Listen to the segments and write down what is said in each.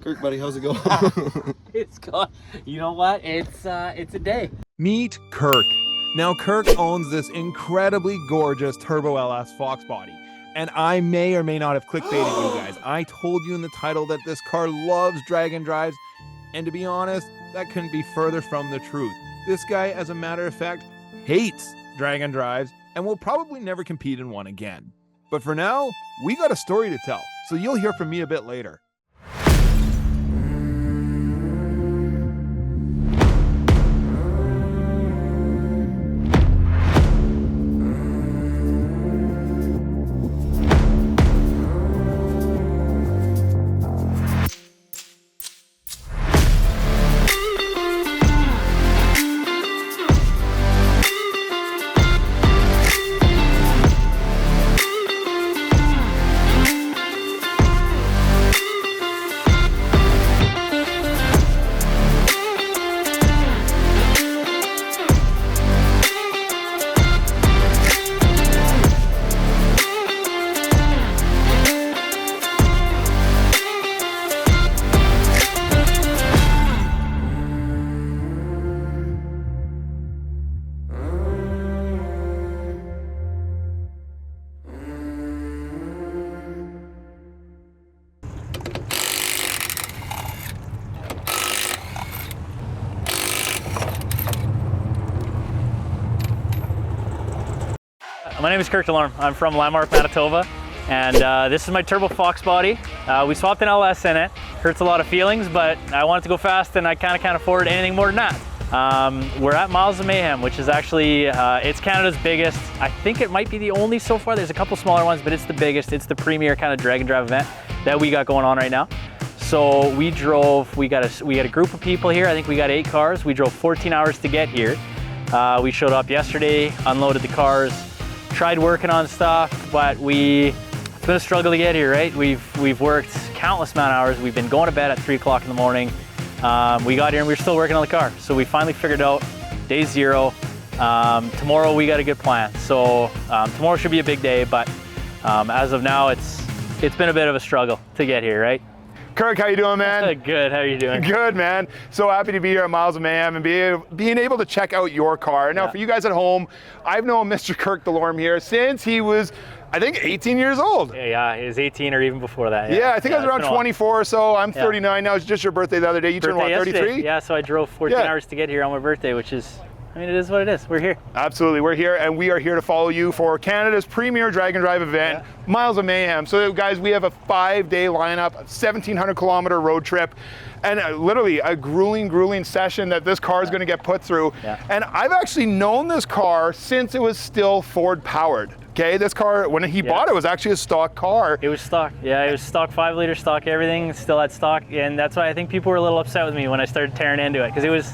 Kirk, buddy, how's it going? It's going. You know what? It's a day. Meet Kirk. Now Kirk owns this incredibly gorgeous Turbo LS Foxbody. And I may or may not have clickbaited you guys. I told you in the title that this car loves drag and drives. And to be honest, that couldn't be further from the truth. This guy, as a matter of fact, hates drag and drives and will probably never compete in one again. But for now, we got a story to tell. So you'll hear from me a bit later. My name is Kirk. I'm from Landmark, Manitoba, and this is my Turbo Foxbody. We swapped an LS in it. Hurts a lot of feelings, but I wanted to go fast, and I kind of can't afford anything more than that. We're at Miles of Mayhem, which is actually it's Canada's biggest. I think it might be the only so far. There's a couple smaller ones, but it's the biggest. It's the premier kind of drag and drive event that we got going on right now. So we drove. We got a group of people here. I think we got 8 cars. We drove 14 hours to get here. We showed up yesterday, unloaded the cars. Tried working on stuff, but it's been a struggle to get here, right? We've worked countless amount of hours. We've been going to bed at 3 o'clock in the morning. We got here and we were still working on the car. So we finally figured out day 0. Tomorrow we got a good plan. So tomorrow should be a big day, but as of now, it's been a bit of a struggle to get here, right? Kirk, how you doing, man? Good, how are you doing? Good, man. So happy to be here at Miles of Mayhem and being able to check out your car. Now, for you guys at home, I've known Mr. Kirk DeLorme here since he was, I think, 18 years old. Yeah, he was 18 or even before that. Yeah, I think I was around 24 or so. I'm 39 now. It was just your birthday the other day. You turned, what, 33? Yeah, so I drove 14 hours to get here on my birthday, which is, I mean, it is what it is. We're here. Absolutely, we're here, and we are here to follow you for Canada's premier drag and drive event, Miles of Mayhem. So guys, we have a 5-day lineup, a 1,700-kilometer road trip, and literally a grueling session that this car is going to get put through. And I've actually known this car since it was still Ford powered. Okay, this car, when he bought it, was actually a stock car. It was stock, it was stock 5-liter, stock everything, still had stock, and that's why I think people were a little upset with me when I started tearing into it, because it was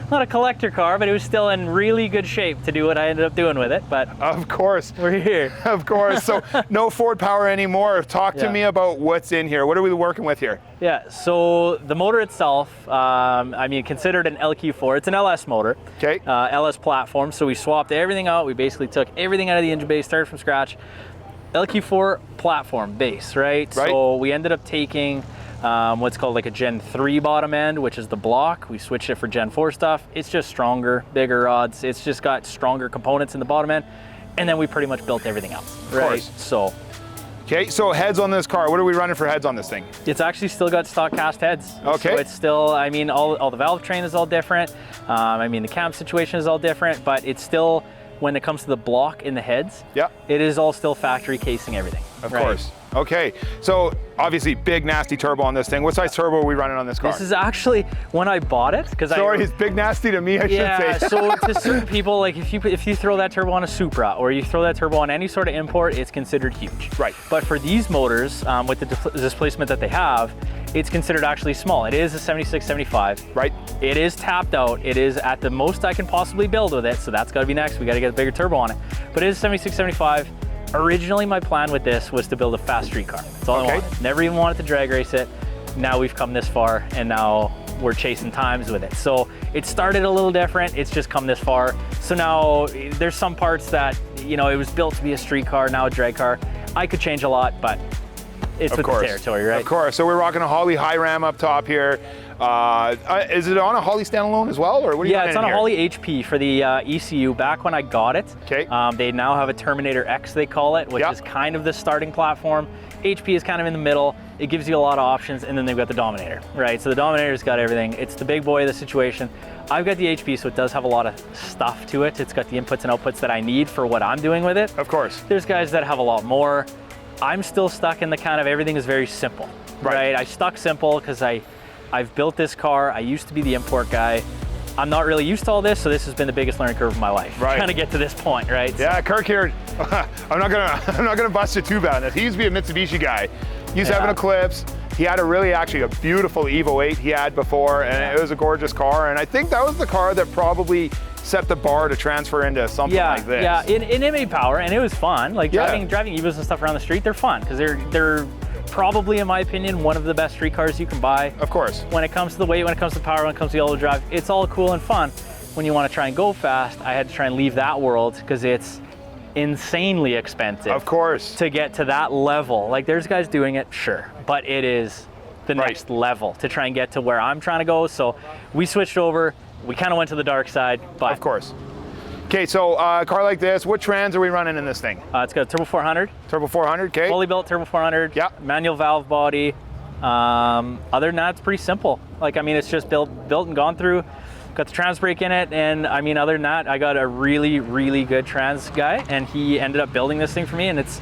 not a collector car, but it was still in really good shape to do what I ended up doing with it. But of course, we're here. Of course. So no Ford power anymore. Talk to me about what's in here. What are we working with here? Yeah, so the motor itself, I mean, considered an LQ4. It's an LS motor. Okay. LS platform. So we swapped everything out. We basically took everything out of the engine bay, started from scratch. LQ4 platform base, right? So we ended up taking what's called like a Gen 3 bottom end, which is the block. We switched it for Gen 4 stuff. It's just stronger, bigger rods. It's just got stronger components in the bottom end. And then we pretty much built everything else, right? So. Okay, so heads on this car. What are we running for heads on this thing? It's actually still got stock cast heads. Okay. So it's still, I mean, all the valve train is all different. I mean, the cam situation is all different, but it's still, when it comes to the block in the heads, it is all still factory casing everything. Of course. Okay, so obviously big nasty turbo on this thing. What size turbo are we running on this car? This is actually, when I bought it, because it's big nasty to me, I should say. So to certain people, like if you throw that turbo on a Supra or you throw that turbo on any sort of import, it's considered huge. Right. But for these motors, with the displacement that they have, it's considered actually small. It is a 76-75. Right. It is tapped out. It is at the most I can possibly build with it, so that's gotta be next. We gotta get a bigger turbo on it. But it is 76-75. Originally, my plan with this was to build a fast street car. That's all I wanted. Never even wanted to drag race it. Now we've come this far, and now we're chasing times with it. So it started a little different. It's just come this far. So now there's some parts that, you know, it was built to be a street car, now a drag car. I could change a lot, but it's with the territory, right? Of course. So we're rocking a Holley high ram up top here. Is it on a Holley standalone as well, or what are you? Yeah, it's on here? a Holley HP for the ECU. Back when I got it, okay. They now have a Terminator X, they call it, which is kind of the starting platform. HP is kind of in the middle. It gives you a lot of options, and then they've got the Dominator, right? So the Dominator's got everything. It's the big boy of the situation. I've got the HP, so it does have a lot of stuff to it. It's got the inputs and outputs that I need for what I'm doing with it. Of course. There's guys that have a lot more. I'm still stuck in the kind of everything is very simple, right? I stuck simple because I've built this car. I used to be the import guy. I'm not really used to all this, so this has been the biggest learning curve of my life. Right. Trying to get to this point, right? Yeah, Kirk here. I'm not gonna bust you too bad on this. He used to be a Mitsubishi guy. He's having an Eclipse. He had actually a beautiful Evo 8 he had before, and it was a gorgeous car. And I think that was the car that probably set the bar to transfer into something like this. Yeah, and it made power, and it was fun. Like driving Evos and stuff around the street, they're fun because they're probably, in my opinion, one of the best street cars you can buy. Of course. When it comes to the weight, when it comes to power, when it comes to all-wheel drive, it's all cool and fun. When you want to try and go fast, I had to try and leave that world because it's insanely expensive. Of course. To get to that level. Like there's guys doing it, sure, but it is the next level to try and get to where I'm trying to go. So we switched over. We kind of went to the dark side, but of course. Okay, so a car like this, what trans are we running in this thing? It's got a Turbo 400. Turbo 400, okay. Fully built Turbo 400. Yeah. Manual valve body. Other than that, it's pretty simple. Like, I mean, it's just built and gone through. Got the trans brake in it, and I mean, other than that, I got a really, really good trans guy, and he ended up building this thing for me, and it's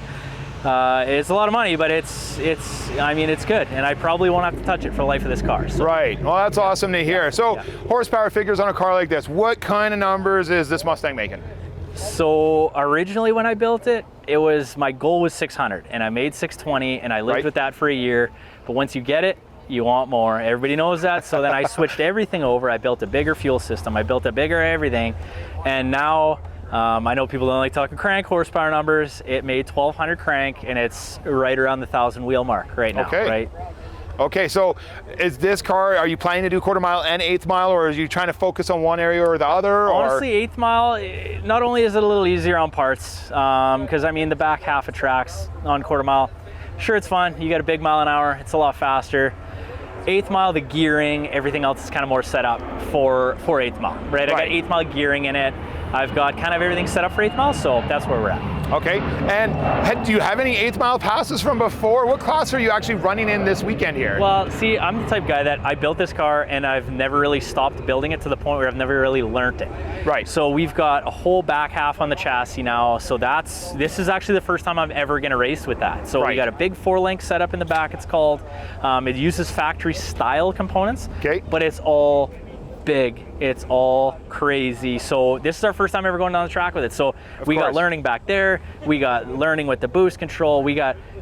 a lot of money, but I mean, it's good, and I probably won't have to touch it for the life of this car. So. Right. Well, that's awesome to hear. So, horsepower figures on a car like this, what kind of numbers is this Mustang making? So originally when I built it, my goal was 600, and I made 620, and I lived with that for a year. But once you get it, you want more. Everybody knows that. So then I switched everything over. I built a bigger fuel system. I built a bigger everything, and now. I know people don't like talking crank horsepower numbers. It made 1200 crank, and it's right around the 1,000 wheel mark right now, right? Okay, so is this car, are you planning to do quarter mile and eighth mile, or are you trying to focus on one area or the other? Honestly, eighth mile, not only is it a little easier on parts, because I mean the back half of tracks on quarter mile, sure it's fun, you got a big mile an hour, it's a lot faster. Eighth mile, the gearing, everything else is kind of more set up for eighth mile, right? I got eighth mile gearing in it. I've got kind of everything set up for eighth mile, so that's where we're at. Okay, and do you have any eighth mile passes from before? What class are you actually running in this weekend here? Well, see, I'm the type of guy that I built this car and I've never really stopped building it to the point where I've never really learned it. Right. So we've got a whole back half on the chassis now, so this is actually the first time I'm ever gonna race with that. So we got a big 4-link setup in the back, it's called. It uses factory style components, but it's all big, it's all crazy. So this is our first time ever going down the track with it. So we got learning back there, we got learning with the boost control,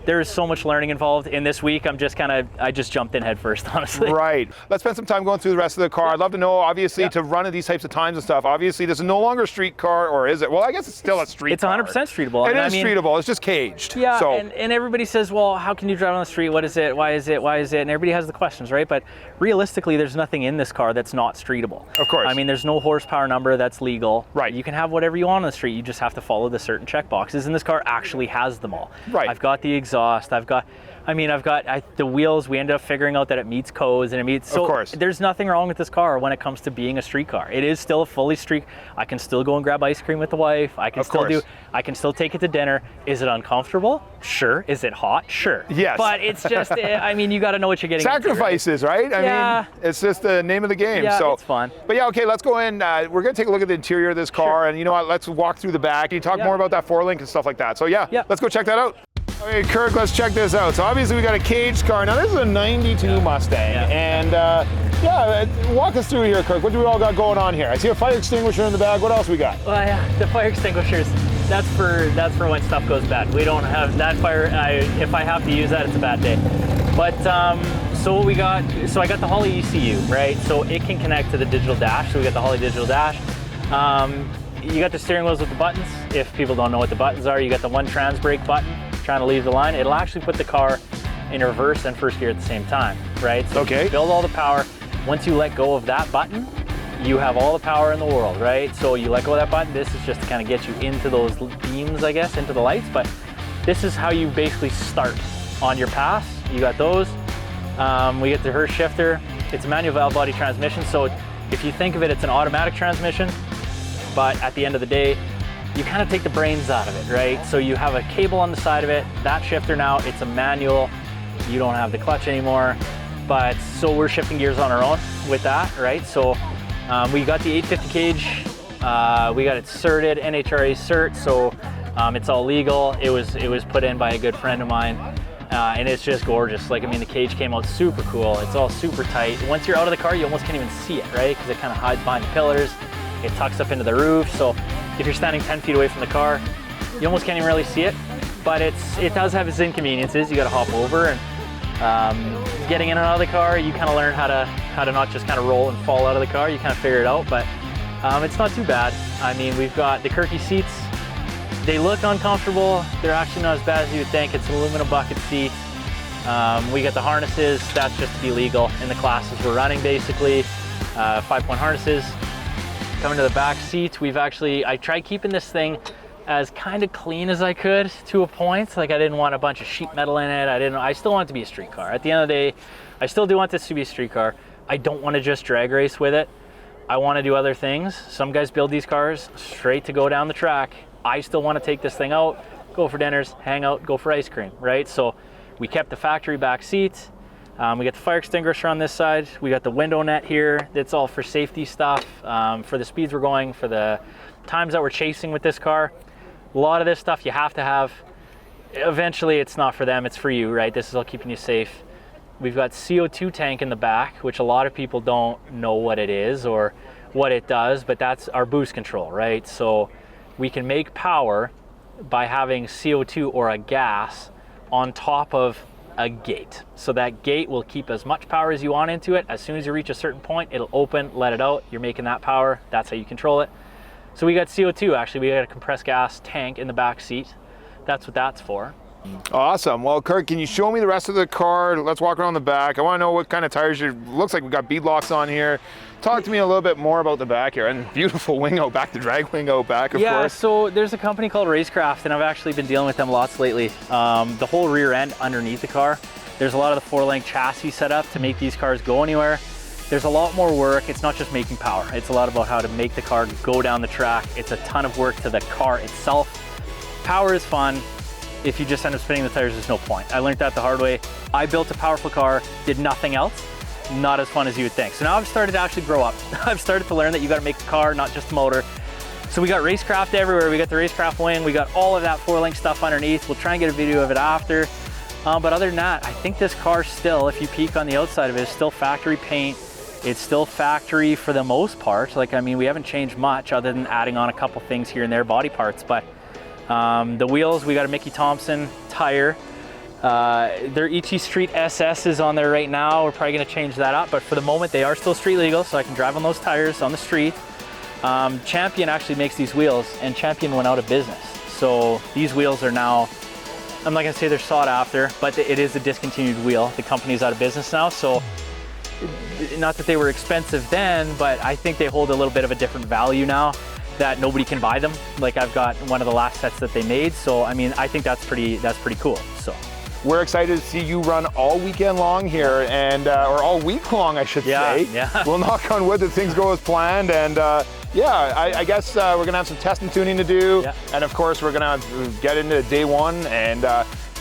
there's so much learning involved. In this week, I just jumped in head first, honestly. Right. Let's spend some time going through the rest of the car. I'd love to know, obviously, to run at these types of times and stuff, obviously this is no longer a street car, or is it? Well, I guess it's still a street car. It's 100% streetable. It is streetable, it's just caged. Yeah, so. and everybody says, well, how can you drive on the street? What is it? Why is it? Why is it? And everybody has the questions, right? But realistically, there's nothing in this car that's not streetable. Of course. I mean, there's no horsepower number that's legal. Right. You can have whatever you want on the street. You just have to follow the certain check boxes, and this car actually has them all. Right. I've got the exhaust. I've got the wheels. We ended up figuring out that it meets codes and it meets. So of course. There's nothing wrong with this car when it comes to being a street car. It is still a fully street. I can still go and grab ice cream with the wife. I can still take it to dinner. Is it uncomfortable? Sure. Is it hot? Sure. Yes. But it's just, I mean, you got to know what you're getting Sacrifices, into, right? I mean, it's just the name of the game. Yeah, so it's fun. But yeah, okay, let's go in. We're going to take a look at the interior of this car, and you know what? Let's walk through the back. Can you talk more about that 4-link and stuff like that? So yeah, let's go check that out. Okay, Kirk, let's check this out. So obviously we got a caged car. Now this is a 92 Mustang, and walk us through here, Kirk. What do we all got going on here? I see a fire extinguisher in the back. What else we got? Well, yeah, the fire extinguishers. That's for when stuff goes bad. We don't have that fire. If I have to use that, it's a bad day. But so what we got? So I got the Holley ECU, right? So it can connect to the digital dash. So we got the Holley digital dash. You got the steering wheels with the buttons. If people don't know what the buttons are, you got the one trans brake button. Trying to leave the line, it'll actually put the car in reverse and first gear at the same time, right? So you build all the power. Once you let go of that button, you have all the power in the world, right? So you let go of that button. This is just to kind of get you into those beams, I guess, into the lights, but this is how you basically start on your pass. You got those. We get the Hurst shifter. It's a manual valve body transmission, so if you think of it, it's an automatic transmission, but at the end of the day, you kind of take the brains out of it, right? So you have a cable on the side of it. That shifter now, it's a manual. You don't have the clutch anymore, but so we're shifting gears on our own with that, right? So we got the 850 cage. We got it certed, NHRA cert, so it's all legal. It was put in by a good friend of mine, and it's just gorgeous. Like, I mean, the cage came out super cool. It's all super tight. Once you're out of the car, you almost can't even see it, right? Because it kind of hides behind the pillars. It tucks up into the roof, so if you're standing 10 feet away from the car, you almost can't even really see it. But it does have its inconveniences. You got to hop over, and getting in and out of the car, you kind of learn how to not just kind of roll and fall out of the car. You kind of figure it out, but it's not too bad. I mean, we've got the Kirky seats. They look uncomfortable. They're actually not as bad as you would think. It's an aluminum bucket seat. We got the harnesses. That's just to be legal in the classes we're running, basically. 5-point harnesses. Coming to the back seat, I tried keeping this thing as kind of clean as I could to a point. Like, I didn't want a bunch of sheet metal in it. I still want it to be a street car. At the end of the day, I still do want this to be a street car. I don't want to just drag race with it. I want to do other things. Some guys build these cars straight to go down the track. I still want to take this thing out, go for dinners, hang out, go for ice cream, right? So we kept the factory back seat. We got the fire extinguisher on this side. We got the window net here. That's all for safety stuff, for the speeds we're going, for the times that we're chasing with this car. A lot of this stuff you have to have. Eventually, it's not for them, it's for you, right? This is all keeping you safe. We've got CO2 tank in the back, which a lot of people don't know what it is or what it does, but that's our boost control, right? So we can make power by having CO2 or a gas on top of a gate. So that gate will keep as much power as you want into it. As soon as you reach a certain point, it'll open, let it out. You're making that power. That's how you control it. So we got CO2, actually. We got a compressed gas tank in the back seat. That's what that's for. Awesome. Well, Kirk, can you show me the rest of the car? Let's walk around the back. I want to know what kind of tires looks like we got bead locks on here. Talk to me a little bit more about the back here, and beautiful wing out back, the drag wing out back, of course. Yeah, so there's a company called Racecraft, and I've actually been dealing with them lots lately. The whole rear end underneath the car, there's a lot of the 4-link chassis set up to make these cars go anywhere. There's a lot more work. It's not just making power. It's a lot about how to make the car go down the track. It's a ton of work to the car itself. Power is fun. If you just end up spinning the tires, there's no point. I learned that the hard way. I built a powerful car, did nothing else. Not as fun as you would think. So now I've started to actually grow up. I've started to learn that you got to make the car, not just the motor. So we got Racecraft everywhere. We got the Racecraft wing. We got all of that 4-link stuff underneath. We'll try and get a video of it after. But other than that, I think this car still, if you peek on the outside of it, is still factory paint. It's still factory for the most part. Like, I mean, we haven't changed much other than adding on a couple things here and there, body parts. But the wheels, we got a Mickey Thompson tire. Their ET Street SS is on there right now. We're probably gonna change that up, but for the moment they are still street legal, so I can drive on those tires on the street. Champion actually makes these wheels, and Champion went out of business. So these wheels are now, I'm not gonna say they're sought after, but it is a discontinued wheel. The company's out of business now, so not that they were expensive then, but I think they hold a little bit of a different value now that nobody can buy them. Like, I've got one of the last sets that they made, so I mean, I think that's pretty cool. So we're excited to see you run all weekend long here, and or all week long, I should say. Yeah. We'll knock on wood that things go as planned, and yeah, I guess we're gonna have some test and tuning to do, and of course we're gonna get into day one and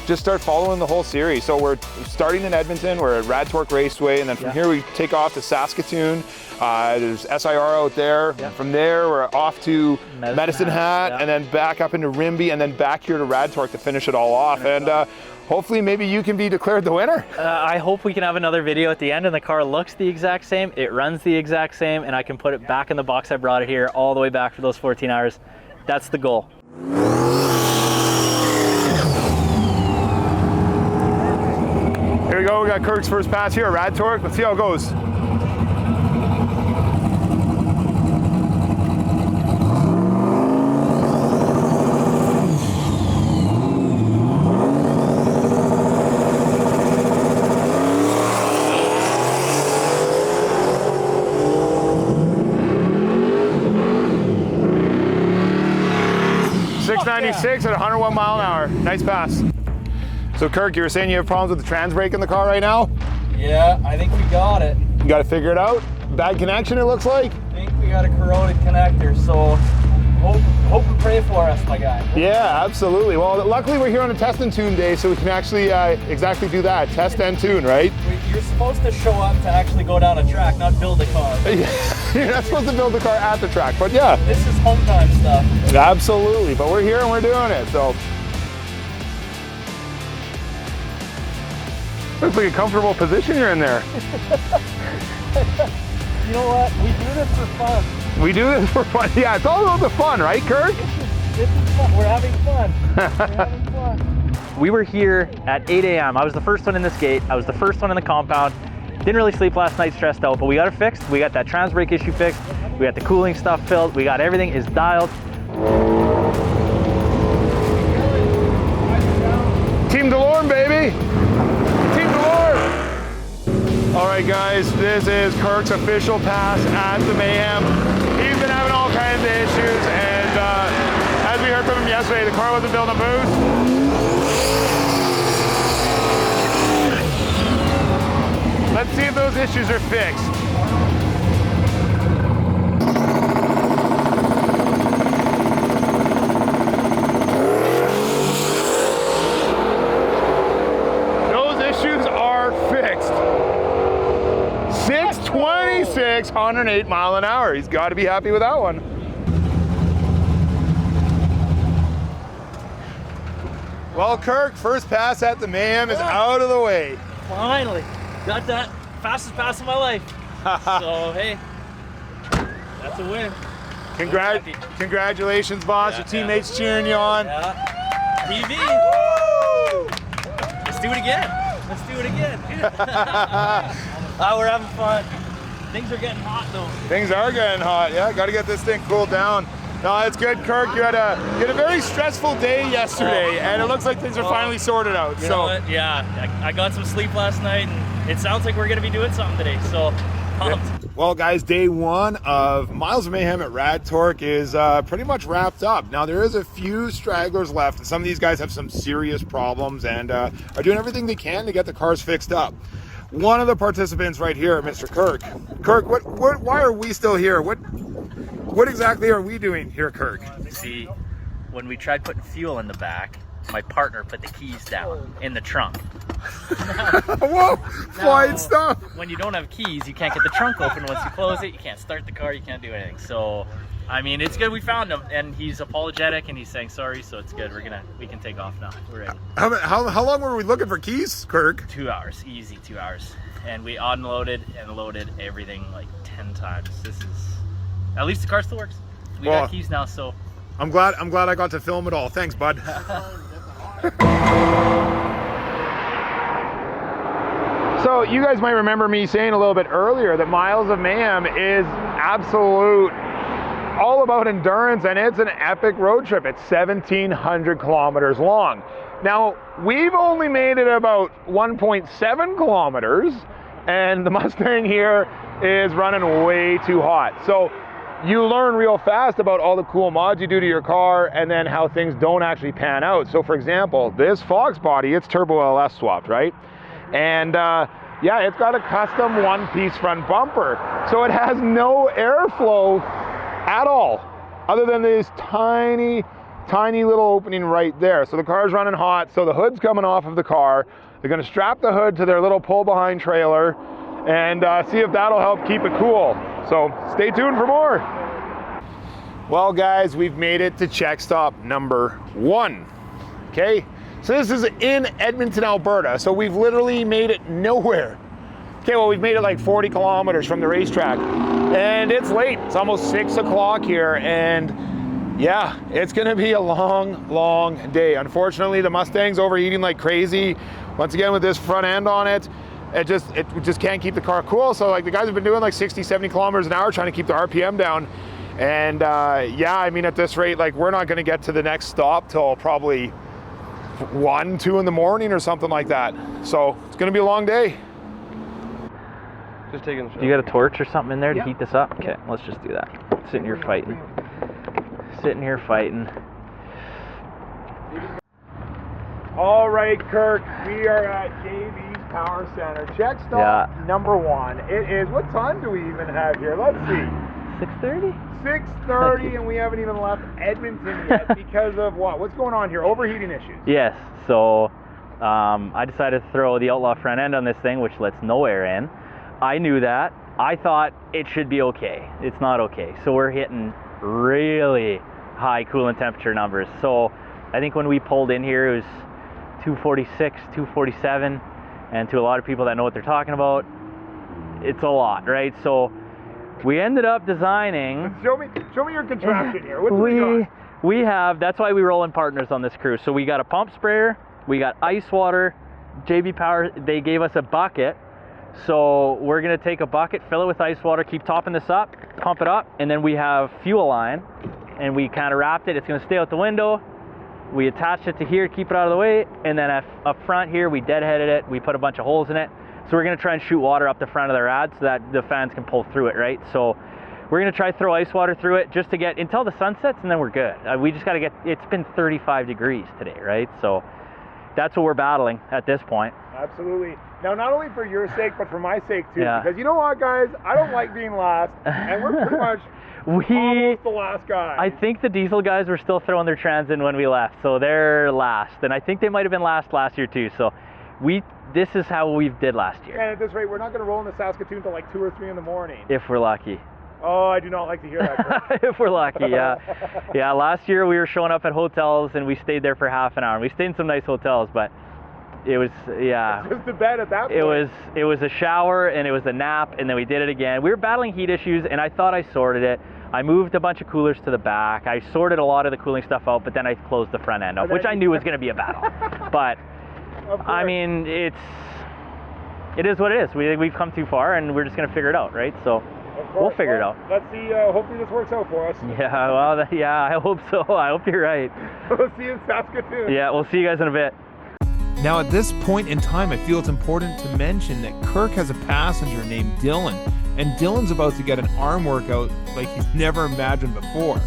just start following the whole series. So we're starting in Edmonton, we're at Rad Torque Raceway, and then from here we take off to Saskatoon. There's SIR out there. From there, we're off to Medicine Hat, and then back up into Rimbey, and then back here to Rad Torque to finish it all off. And hopefully maybe you can be declared the winner. I hope we can have another video at the end and the car looks the exact same, it runs the exact same, and I can put it back in the box I brought it here all the way back for those 14 hours. That's the goal. Here we go, we got Kirk's first pass here at Rad Torque. Let's see how it goes. .696 at 101 mile an hour. Nice pass. So Kirk, you were saying you have problems with the trans brake in the car right now? Yeah, I think we got it. You got to figure it out. Bad connection, it looks like. I think we got a corroded connector, so hope and pray for us, my guy. Yeah, absolutely. Well, luckily we're here on a test and tune day, so we can actually exactly do that. Test and tune, right? You're supposed to show up to actually go down a track, not build a car. You're not supposed to build the car at the track, but yeah. This is home time stuff. Absolutely, but we're here and we're doing it, so. Looks like a comfortable position you're in there. You know what? We do this for fun. We do this for fun. Yeah, it's all about the fun, right, Kirk? This is fun. We're having fun. We're having fun. We were here at 8 a.m. I was the first one in this gate. I was the first one in the compound. Didn't really sleep last night, stressed out, but we got it fixed. We got that trans brake issue fixed. We got the cooling stuff filled. We got everything is dialed. Team DeLorme, baby. Team DeLorme. All right, guys, this is Kirk's official pass at the Mayhem. He's been having all kinds of issues, and as we heard from him yesterday, the car wasn't built a boost. Let's see if those issues are fixed. Those issues are fixed. 626, 108 mile an hour. He's got to be happy with that one. Well, Kirk, first pass at the Mayhem is out of the way. Finally, got that fastest pass of my life. So hey, that's a win. Congratulations, boss. Yeah, your teammates cheering you on. Yeah. TV. Woo! Let's do it again. Let's do it again. We're having fun. Things are getting hot though. Things are getting hot. Yeah, got to get this thing cooled down. No, it's good, Kirk. You had a very stressful day yesterday, and it looks like things are finally sorted out. You know what? Yeah, I got some sleep last night, and it sounds like we're gonna be doing something today. So pumped. Well, guys, day one of Miles of Mayhem at Rad Torque is pretty much wrapped up. Now, there is a few stragglers left. Some of these guys have some serious problems and are doing everything they can to get the cars fixed up. One of the participants right here, Mr. Kirk. Kirk, why are we still here? What exactly are we doing here, Kirk? See, when we tried putting fuel in the back, my partner put the keys down in the trunk. Whoa, flying stuff. When you don't have keys, you can't get the trunk open. Once you close it, you can't start the car, you can't do anything. So, I mean, it's good we found him, and he's apologetic, and he's saying sorry, so it's good. We can take off now. We're ready. How long were we looking for keys, Kirk? 2 hours, easy 2 hours. And we unloaded and loaded everything like 10 times. This is, at least the car still works. We got keys now, so. I'm glad I got to film it all. Thanks, bud. So you guys might remember me saying a little bit earlier that Miles of Mayhem is absolute all about endurance, and it's an epic road trip. It's 1,700 kilometers long. Now, we've only made it about 1.7 kilometers, and the Mustang here is running way too hot. So you learn real fast about all the cool mods you do to your car and then how things don't actually pan out. So for example, this Foxbody, it's turbo LS swapped, right? And yeah, it's got a custom one-piece front bumper. So it has no airflow at all, other than this tiny little opening right there. So the car's running hot, so the hood's coming off of the car. They're gonna strap the hood to their little pull-behind trailer and see if that'll help keep it cool. So stay tuned for more. Well, guys, we've made it to check stop number 1, okay? So this is in Edmonton, Alberta. So we've literally made it nowhere. Okay, well, we've made it like 40 kilometers from the racetrack, and it's late. It's almost 6 o'clock here, and yeah, it's gonna be a long day. Unfortunately, the Mustang's overheating like crazy. Once again, with this front end on it, it just can't keep the car cool. So like the guys have been doing like 60, 70 kilometers an hour trying to keep the RPM down. And yeah, I mean, at this rate, like we're not gonna get to the next stop till probably 1, 2 in the morning or something like that. So it's gonna be a long day. Just taking. Do you got a torch or something in there to heat this up? Okay, let's just do that. Sitting here fighting. All right, Kirk, we are at JB's Power Center. Check stop number 1. It is, what time do we even have here? Let's see. 6:30? 6:30, and we haven't even left Edmonton yet because of what? What's going on here? Overheating issues. Yes, so I decided to throw the Outlaw front end on this thing, which lets no air in. I knew that. I thought it should be okay. It's not okay. So we're hitting really high coolant temperature numbers. So I think when we pulled in here, it was 246, 247, and to a lot of people that know what they're talking about, it's a lot, right? So we ended up designing. Show me your contraption here. What do we got? We have, that's why we roll in partners on this crew. So we got a pump sprayer, we got ice water, JB Power, they gave us a bucket. So we're gonna take a bucket, fill it with ice water, keep topping this up, pump it up, and then we have fuel line, and we kind of wrapped it. It's gonna stay out the window. We attached it to here, keep it out of the way, and then up front here, we deadheaded it. We put a bunch of holes in it. So we're gonna try and shoot water up the front of the rad so that the fans can pull through it, right? So we're gonna try to throw ice water through it just to get until the sun sets, and then we're good. We just gotta get, it's been 35 degrees today, right? So that's what we're battling at this point. Absolutely. Now, not only for your sake, but for my sake too, Yeah. because you know what, guys? I don't like being last, and we're pretty much almost the last guy. I think the diesel guys were still throwing their trans in when we left, so they're last. And I think they might have been last year too. So this is how we did last year. And at this rate, we're not going to roll into Saskatoon till like 2 or 3 in the morning. If we're lucky. Oh, I do not like to hear that. If we're lucky, yeah. Yeah, last year we were showing up at hotels and we stayed there for half an hour. We stayed in some nice hotels, but it was, yeah. It's just a bed at that point. It was a shower and it was a nap, and then we did it again. We were battling heat issues, and I thought I sorted it. I moved a bunch of coolers to the back. I sorted a lot of the cooling stuff out, but then I closed the front end off, which I knew was going to be a battle. But I mean, it is what it is. We've come too far, and we're just going to figure it out, right? So we'll figure it out. Let's see. Hopefully this works out for us. Yeah, well, yeah, I hope so. I hope you're right. We'll see you in Saskatoon. Yeah, we'll see you guys in a bit. Now at this point in time, I feel it's important to mention that Kirk has a passenger named Dylan, and Dylan's about to get an arm workout like he's never imagined before.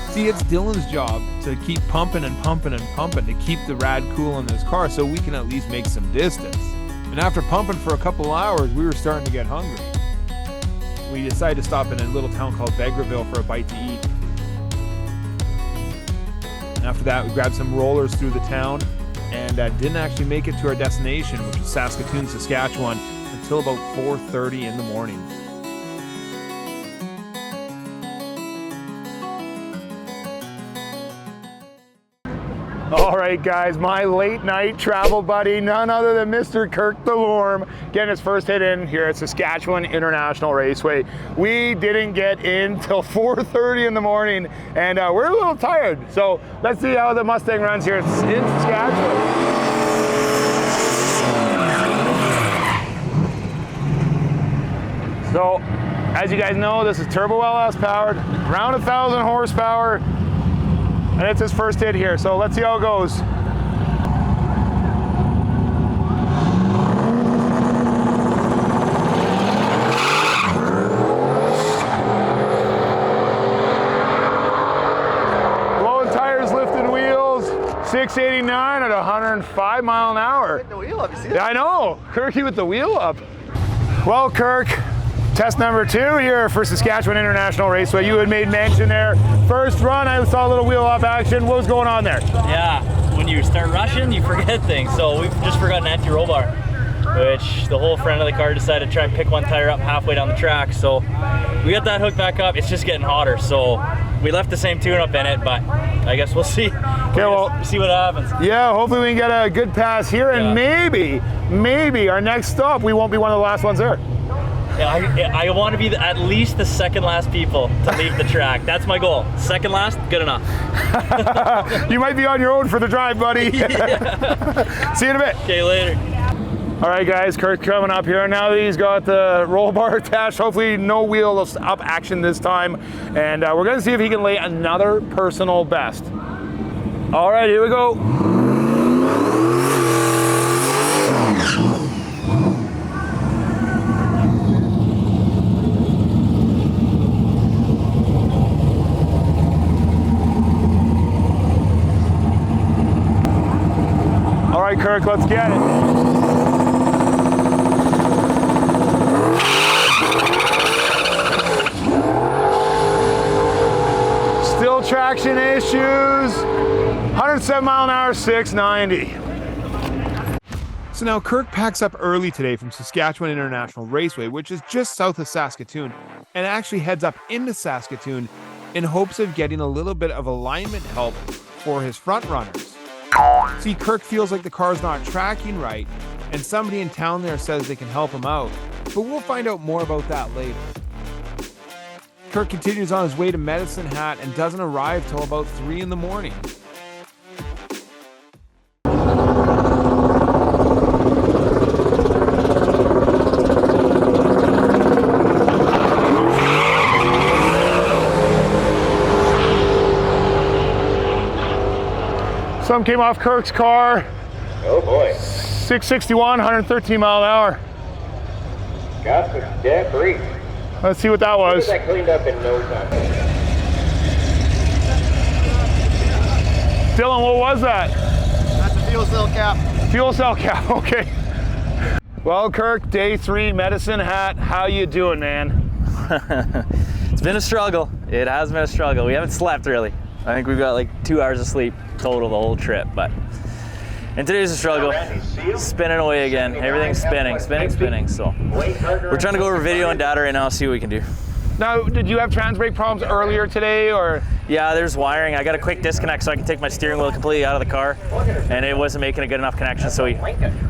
See, it's Dylan's job to keep pumping and pumping and pumping to keep the rad cool in this car so we can at least make some distance. And after pumping for a couple hours, we were starting to get hungry. We decided to stop in a little town called Vegreville for a bite to eat. And after that, we grabbed some rollers through the town and didn't actually make it to our destination, which was Saskatoon, Saskatchewan, until about 4:30 in the morning. All right, guys, my late night travel buddy, none other than Mr. Kirk DeLorme, getting his first hit in here at Saskatchewan International Raceway. We didn't get in till 4:30 in the morning, and we're a little tired. So let's see how the Mustang runs here in Saskatchewan. So, as you guys know, this is Turbo LS powered, around 1,000 horsepower, and it's his first hit here. So let's see how it goes. Blowing tires, lifting wheels, 689 at 105 mile an hour. The wheel up, you see that? Yeah, I know, Kirky with the wheel up. Well, Kirk, test number 2 here for Saskatchewan International Raceway. You had made mention there. First run, I saw a little wheel off action. What was going on there? Yeah, when you start rushing, you forget things. So we've just forgotten anti-roll bar, which the whole front of the car decided to try and pick one tire up halfway down the track. So we got that hooked back up. It's just getting hotter. So we left the same tune-up in it, but I guess we'll see. Okay, well, see what happens. Yeah, hopefully we can get a good pass here, and maybe our next stop, we won't be one of the last ones there. I want to be at least the second last people to leave the track. That's my goal. Second last, good enough. You might be on your own for the drive, buddy. Yeah. See you in a bit. Okay, later. All right, guys, Kirk's coming up here. Now that he's got the roll bar attached, hopefully no wheel up action this time. And we're going to see if he can lay another personal best. All right, here we go. Kirk, let's get it. Still traction issues. 107 mile an hour, 690. So now Kirk packs up early today from Saskatchewan International Raceway, which is just south of Saskatoon, and actually heads up into Saskatoon in hopes of getting a little bit of alignment help for his front runners. See, Kirk feels like the car's not tracking right, and somebody in town there says they can help him out, but we'll find out more about that later. Kirk continues on his way to Medicine Hat and doesn't arrive till about 3 in the morning. Some came off Kirk's car. Oh boy. 661, 113 mile an hour. Got the debris. Let's see what that was. That cleaned up in no time. Dylan, what was that? That's a fuel cell cap. Fuel cell cap, okay. Well, Kirk, day 3, Medicine Hat. How you doing, man? It's been a struggle. It has been a struggle. We haven't slept really. I think we've got like 2 hours of sleep total the whole trip, and today's a struggle. Spinning away again. Everything's spinning. So we're trying to go over video and data right now, see what we can do. Now, did you have trans brake problems earlier today, or? Yeah, there's wiring. I got a quick disconnect so I can take my steering wheel completely out of the car, and it wasn't making a good enough connection, so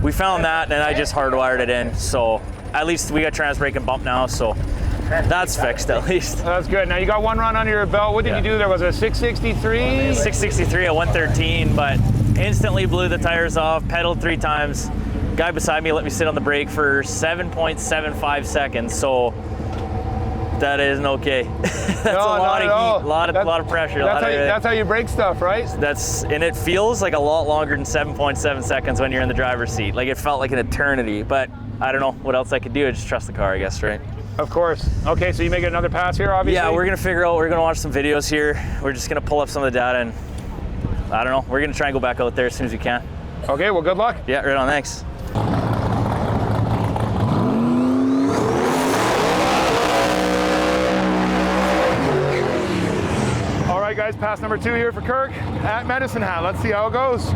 we found that, and I just hardwired it in. So at least we got trans brake and bump now, so that's fixed at least. That's good. Now you got 1 run under your belt. What did you do there? Was it a 663? 663 at 113, but instantly blew the tires off, pedaled 3 times. Guy beside me let me sit on the brake for 7.75 seconds, so that isn't okay. That's a lot of heat, a lot of pressure. That's how you brake stuff, right? And it feels like a lot longer than 7.7 seconds when you're in the driver's seat. Like, it felt like an eternity, but I don't know what else I could do. I just trust the car, I guess, right? Of course. Okay, so you make another pass here, obviously? Yeah, we're gonna figure out, we're gonna watch some videos here. We're just gonna pull up some of the data, and I don't know, we're gonna try and go back out there as soon as we can. Okay, well, good luck. Yeah, right on, thanks. All right, guys, pass number 2 here for Kirk at Medicine Hat. Let's see how it goes.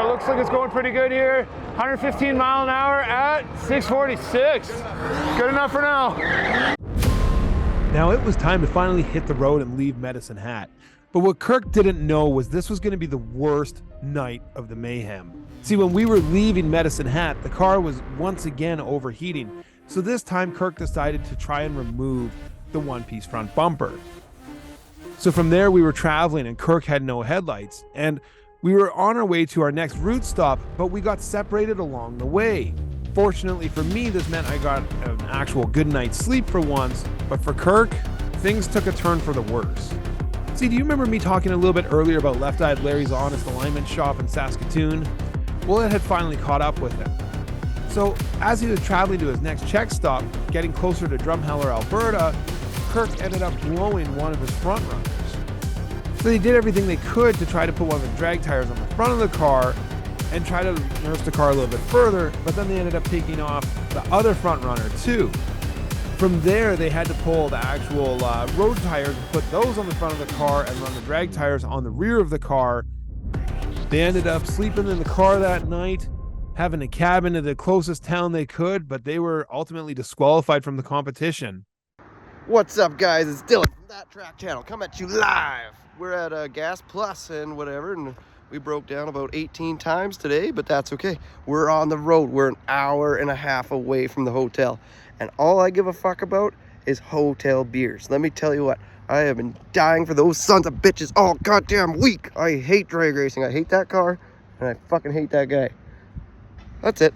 Looks like it's going pretty good here. 115 mile an hour at 646. Good enough for now. Now it was time to finally hit the road and leave Medicine Hat. But what Kirk didn't know was this was going to be the worst night of the mayhem. See, when we were leaving Medicine Hat, the car was once again overheating. So this time Kirk decided to try and remove the one-piece front bumper. So from there we were traveling and Kirk had no headlights, and we were on our way to our next route stop, but we got separated along the way. Fortunately for me, this meant I got an actual good night's sleep for once, but for Kirk, things took a turn for the worse. See, do you remember me talking a little bit earlier about Left-Eyed Larry's Honest Alignment Shop in Saskatoon? Well, it had finally caught up with him. So as he was traveling to his next check stop, getting closer to Drumheller, Alberta, Kirk ended up blowing one of his front runners. So they did everything they could to try to put one of the drag tires on the front of the car and try to nurse the car a little bit further, but then they ended up taking off the other front runner too. From there, they had to pull the actual road tires and put those on the front of the car and run the drag tires on the rear of the car. They ended up sleeping in the car that night, having a cabin to the closest town they could, but they were ultimately disqualified from the competition. What's up, guys? It's Dylan from That Track Channel. Come at you live. We're at Gas Plus and whatever, and we broke down about 18 times today, but that's okay. We're on the road. We're an hour and a half away from the hotel, and all I give a fuck about is hotel beers. Let me tell you what, I have been dying for those sons of bitches all goddamn week. I hate drag racing. I hate that car, and I fucking hate that guy. That's it.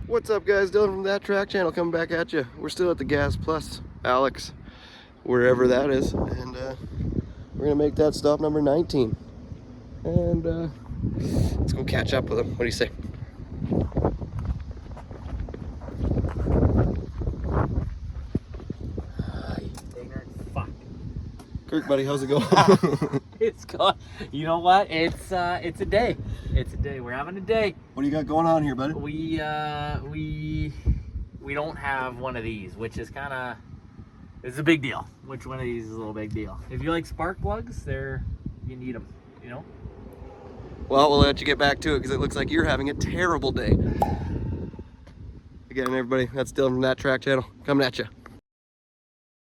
What's up, guys? Dylan from That Track Channel coming back at you. We're still at the Gas Plus. Alex, wherever that is, and we're gonna make that stop number 19. And let's go catch up with him. What do you say? Kirk, buddy, how's it going? It's going. You know what? It's a day. It's a day. We're having a day. What do you got going on here, buddy? We don't have one of these, which is kind of, it's a big deal. Which one of these is a little big deal? If you like spark plugs, you need them. You know. Well, we'll let you get back to it because it looks like you're having a terrible day. Again, everybody, that's Dylan from That Track Channel coming at you.